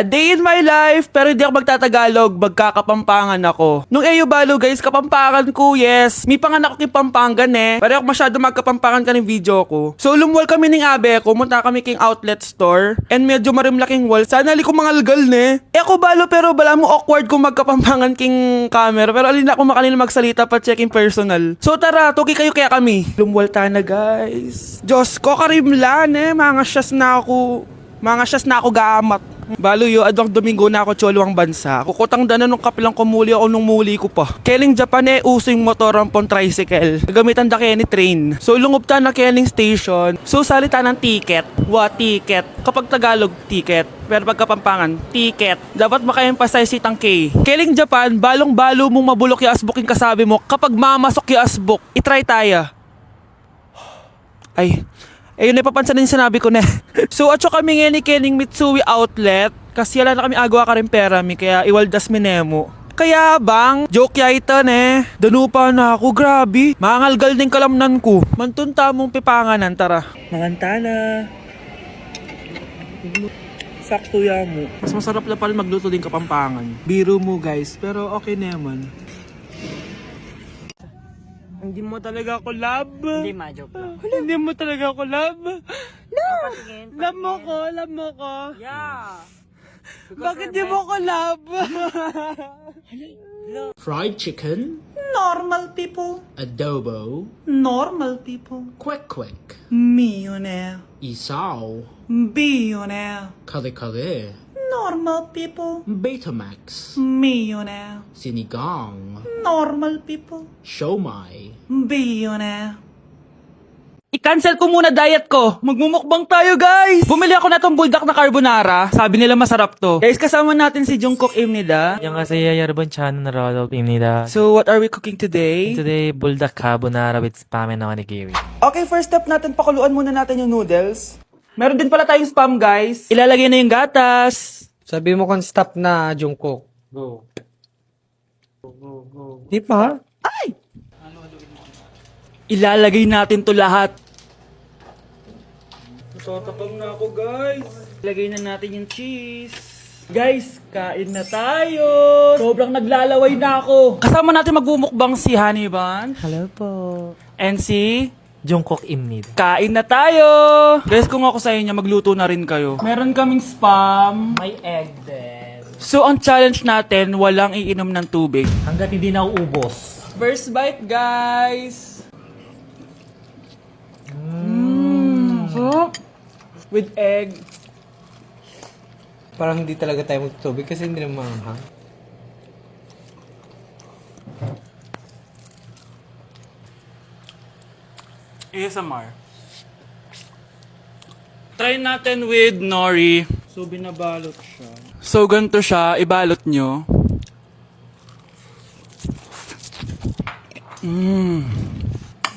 A day in my life, pero hindi ako magtatagalog, magkakapampangan ako. Nung Eyo Balo guys, kapampangan ko, yes. May panganak ko Pampangan eh. Pero ako masyado magkapampangan ka ng video ko. So lumuwal kami ng abe ko, munta kami king outlet store. And medyo marimlaking wall. Sana li ko mangalgal ne. Ako Balo, pero bala mo awkward kung magkapampangan king camera. Pero alin ako makalina magsalita pa checking personal. So tara, tuki kayo kaya kami. Lumuwal tayo na guys. Diyos ko, karimlan eh. Mga syas na ako gamat. Balo yo, adwang Domingo na ako choluang bansa. Kukutang dana nung kapilang kumuli ako nung muli ko pa. Keling Japan eh, using motor rampon tricycle. Gagamitan da kaya ni train. So lungob ta na keling station. So salita ng ticket. Ticket. Kapag Tagalog, ticket. Pero pag Kapampangan, ticket. Dapat maka-emphasize itang K. Keling Japan, balong-balo mong mabulok yung asboking kasabi mo. Kapag mamasok yung asbok, itry tayo. Ay, ayun na papansin din sinabi ko na. So atso kami ngayon ni Kening Mitsui Outlet. Kasi wala na kami agawa ka rin pera mi. Kaya iwaldas minemo. Kaya bang, joke yaitan eh. Danupa na ako, grabe. Mangalgal din kalamnan ko. Mantunta mong pipanganan, tara. Manganta na. Sakto ya mo. Mas masarap na pala magluto din Kapampangan. Biro mo guys, pero okay naman. Hindi mo talaga ako love. Hindi, ma-joke lang. Hindi mo talaga ako love. Patingin. Love mo ko. Yeah. Bakit di mo ko love? Fried chicken, Normal people. adobo, Normal people. quick, Millionaire. isaw, Billionaire. kare-kare, Normal people. Betamax, Millionaire. sinigang, Normal people. siomai, Billionaire. I-cancel ko muna diet ko. Magmumukbang tayo, guys. Bumili ako na tong buldak na carbonara. Sabi nila masarap to. Guys, kasama natin si Jungkook Imnida. 안녕하세요 여러분 저는 로드입니다. So, what are we cooking today? Today buldak carbonara with spam and onigiri. Okay, first step natin, pakuluan muna natin yung noodles. Meron din pala tayong spam, guys. Ilalagay na yung gatas. Sabi mo kung stop na, Jungkook. Go. Di pa? Ilalagay natin to lahat. Tatakam na ako, guys. Ilagay na natin yung cheese. Guys, kain na tayo. Sobrang naglalaway na ako. Kasama natin magmumukbang si Honey Bun. Hello po. And si... Jungkook입니다. Kain na tayo! Guys, kung ako sa inyo, magluto na rin kayo. Meron kaming spam. May egg din. So, ang challenge natin, walang iinom ng tubig. Hanggat hindi na uubos. First bite, guys! Sarap! With egg. Parang hindi talaga tayo magtutubig kasi hindi naman maanghang. ASMR. Try natin with nori. So, binabalot siya. So, ganito siya. Ibalot nyo.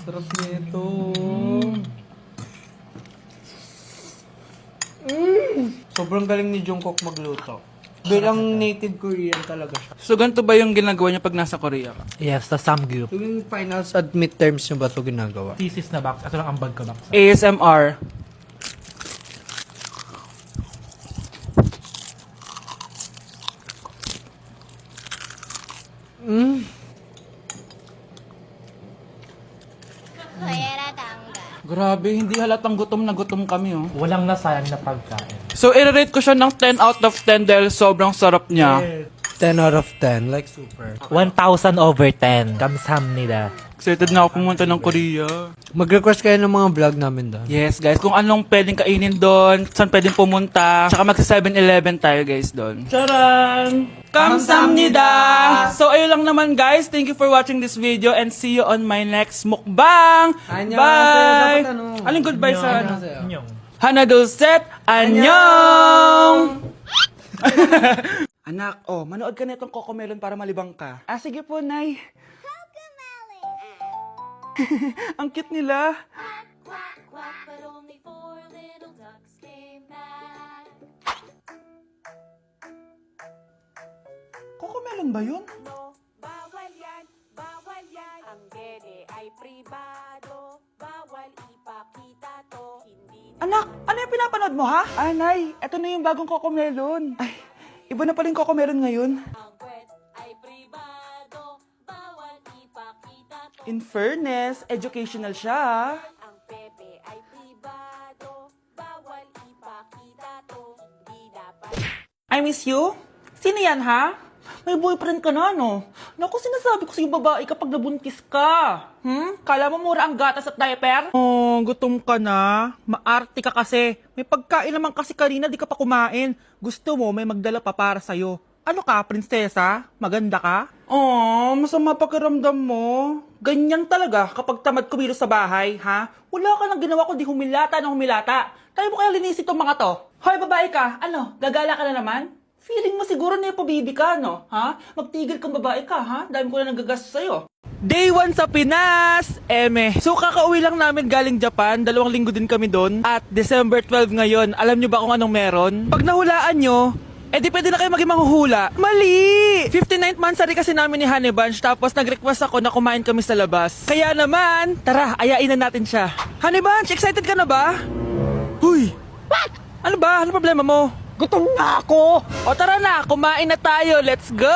Sarap nito. Sobrang galing ni Jungkook magluto. Bilang native Korean talaga siya. So, ganito ba yung ginagawa niya pag nasa Korea ka? Yes, the samgyup. Tuwing finals at midterms nyo ba ito ginagawa? Thesis na box. Ito lang ang bag ko box. ASMR. Grabe, hindi halatang gutom na gutom kami, oh. Walang nasayang na pagkain. So, i-rate ko siya ng 10 out of 10 dahil sobrang sarap niya. 10 out of 10, like super. 1,000 over 10. 감사합니다. Excited na ako pumunta ng Korea. Mag-request kayo ng mga vlog namin doon. Yes, guys. Kung anong pwedeng kainin doon, saan pwedeng pumunta. Tsaka magsa 7-Eleven tayo, guys, doon. Charan! Kamsamnida! So, ayun lang naman, guys. Thank you for watching this video and see you on my next mukbang! Annyeonghaseyo. Bye! Dapat ano? Aling goodbye sa ano? Annyeonghaseyo. Inyong. Hanadulset! Annyeong! Anak, oh, manood ka na itong Cocomelon para malibang ka. Ah, sige po, Nay. Ang cute nila. Quack, quack, but only four little ducks came back. Cocomelon ba yun? No, bawal yan, bawal yan. Ang dede ay pribado, bawal ipakita to. Hindi Anak, ano yung pinapanood mo, ha? Nay, eto na yung bagong Cocomelon. Ay, Iba na pala yung Cocomelon ngayon. Ang puwet ay pribado, bawal ipakita to. In fairness, educational siya. Ang pepe ay pribado, bawal ipakita to. Di dapat I miss you? Sino yan, ha? May boyfriend ka na, no? Naku, sinasabi ko sa'yo babae kapag nabuntis ka. Kala mo mura ang gatas at diaper? Oh, gutom ka na. Maarte ka kasi. May pagkain naman kasi kanina, di ka pa kumain. Gusto mo, may magdala pa para sa'yo. Ano ka, prinsesa? Maganda ka? Oh, masama pakiramdam mo. Ganyan talaga kapag tamad kumilos sa bahay, ha? Wala ka nang ginawa kundi humilata na humilata. Tayo mo kaya linisin tong mga to. Hoy, babae ka. Ano, gagala ka na naman? Feeling mo siguro na pabibi ka, no? Ha? Magtigil kang babae ka, ha? Dahil ko na nagagastos sa'yo. Day 1 sa Pinas! So, kakauwi lang namin galing Japan. 2 linggo din kami doon. At December 12 ngayon, alam nyo ba kung anong meron? Pag nahulaan nyo, di pwede na kayo maging manghuhula. Mali! 59th monthsary kasi namin ni Honey Bunch, tapos nag-request ako na kumain kami sa labas. Kaya naman, tara, ayain na natin siya. Honey Bunch, excited ka na ba? Huy! What? Ano ba? Ano problema mo? Gutom na ako! O tara na, kumain na tayo. Let's go!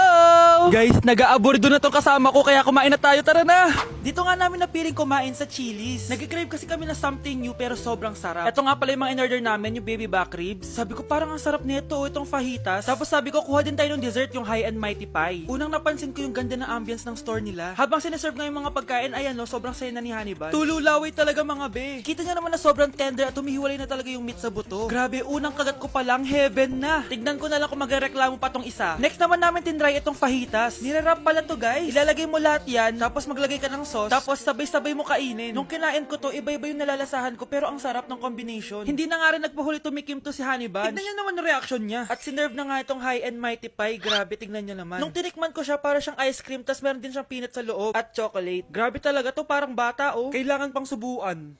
Guys, nag-aabordo na tong kasama ko kaya kumain na tayo. Tara na! Dito nga namin napiling kumain sa Chili's. Nag-crave kasi kami na something new pero sobrang sarap. Ito nga pala yung mga in-order namin, yung baby back ribs. Sabi ko parang ang sarap nito, itong fajitas. Tapos sabi ko kuha din tayo ng dessert, yung high and mighty pie. Unang napansin ko yung ganda ng ambience ng store nila. Habang sineserve nga yung mga pagkain, ayan no, sobrang saya na ni Honey Bun. Tululaway talaga mga be. Kita niya naman na sobrang tender at humihiwalay na talaga yung meat sa buto. Grabe, unang kagat ko pa lang, heaven na. Tignan ko na lang kung magreklamo pa tong isa. Next naman namin tinry itong fajitas. Nirarap pala to guys. Ilalagay mo lahat yan, tapos maglagay ka ng sauce, tapos sabay-sabay mo kainin. Nung kinain ko to, iba-iba yung nalalasahan ko pero ang sarap ng combination. Hindi na nga rin nagpahuli tumikim to si Honey Bunch. Tignan nyo naman yung reaction niya. At sinerve na nga itong high and mighty pie. Grabe, tignan nyo naman. Nung tinikman ko siya, para siyang ice cream, tas meron din siyang peanut sa loob at chocolate. Grabe talaga to, parang bata oh. Kailangan pang subuan.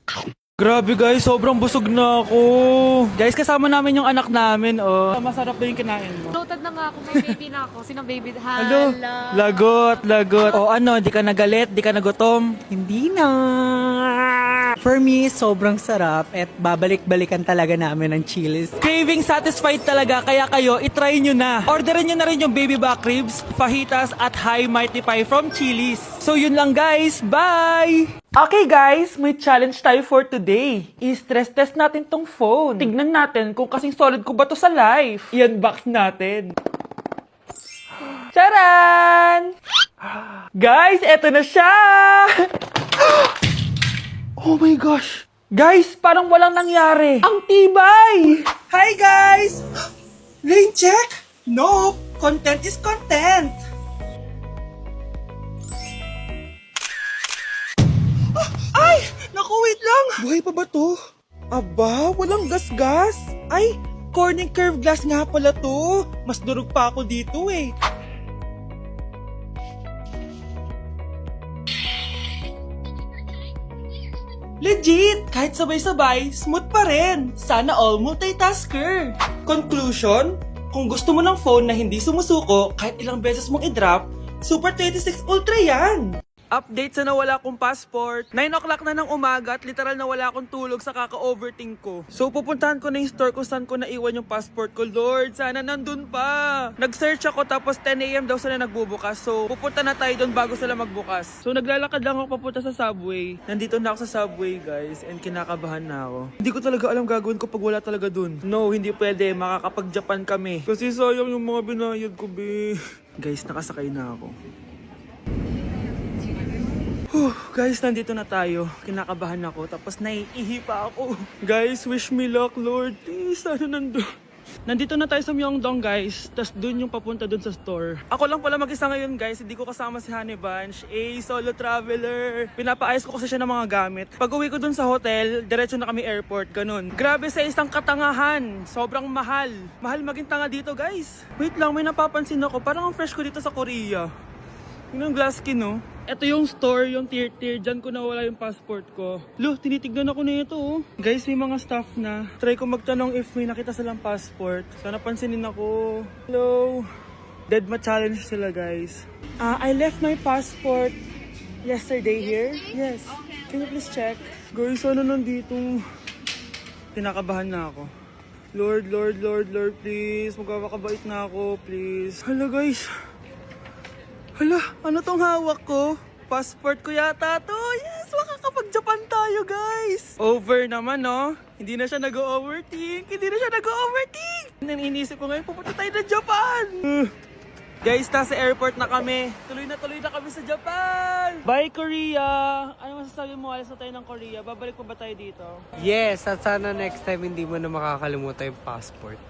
Grabe guys, sobrang busog na ako. Guys, kasama namin yung anak namin, oh. Masarap ba yung kinain mo? Loaded na nga ako, may baby na ako. Sino baby? Hello? Hala. Lagot. O ano, di ka nagalit, di ka nagutom? Hindi na. For me, sobrang sarap at babalik-balikan talaga namin ng Chili's. Craving satisfied talaga, kaya kayo, itry nyo na. Orderin nyo na rin yung baby back ribs, fajitas, at high mighty pie from Chili's. So yun lang guys, bye! Okay guys, may challenge tayo for today. I-stress test natin tong phone. Tignan natin kung kasing solid ko ba to sa life. I-unbox natin. Charan! Guys, eto na siya! Oh my gosh! Guys, parang walang nangyari. Ang tibay! Hi guys! Rain check? No! Content is content! Ay! Naku, wait lang! Buhay pa ba to? Aba, walang gas-gas. Ay, corning curve glass nga pala to. Mas durog pa ako dito eh. Legit! Kahit sabay-sabay, smooth pa rin. Sana all multitasker. Conclusion? Kung gusto mo ng phone na hindi sumusuko kahit ilang beses mong i-drop, Super 26 Ultra yan! Update sa nawala kong passport. 9 o'clock na ng umaga at literal na wala akong tulog sa kaka-overthink ko. So pupuntahan ko na yung store kung saan ko naiwan yung passport ko. Lord, sana nandun pa. Nag-search ako tapos 10 a.m. daw sila nagbubukas. So pupunta na tayo doon bago sila magbukas. So naglalakad lang ako papunta sa subway. Nandito na ako sa subway guys and kinakabahan na ako. Hindi ko talaga alam gagawin ko pag wala talaga doon. No, hindi pwede. Makakapag-Japan kami. Kasi sayang yung mga binayad ko, be. Guys, nakasakay na ako. Guys, nandito na tayo. Kinakabahan ako. Tapos naiihi pa ako. Guys, wish me luck, Lord. Please, sana nandun. Nandito na tayo sa Myeongdong, guys. Tapos dun yung papunta dun sa store. Ako lang pala mag-isa ngayon, guys. Hindi ko kasama si Honey Bunch. Solo traveler. Pinapaayos ko kasi siya ng mga gamit. Pag uwi ko dun sa hotel, diretso na kami airport. Ganun. Grabe sa isang katangahan. Sobrang mahal. Mahal maging tanga dito, guys. Wait lang, may napapansin ako. Parang ang fresh ko dito sa Korea. Yun ang glass skin, no? Ito yung store, yung tier. Diyan ko nawala yung passport ko. Lo, tinitignan ako na ito, oh. Guys, may mga staff na. Try ko magtanong if may nakita silang passport. Sana pansinin ako. Hello? Dead ma-challenge sila, guys. I left my passport yesterday here. Yes. Can you please check? Guys, ano nandito? Kinakabahan na ako. Lord, please. Magkakabait na ako, please. Hala, guys. Hala, ano tong hawak ko? Passport ko yata to. Yes, makakapag-Japan tayo, guys. Over naman, no? Hindi na siya nag-overthink. Inisip ko ngayon, pupunta tayo ng Japan. Guys, nasa airport na kami. Tuloy na kami sa Japan. Bye, Korea. Ano masasabi mo? Alis na tayo ng Korea. Babalik pa ba tayo dito? Yes, at sana next time hindi mo na makakalimutan yung passport.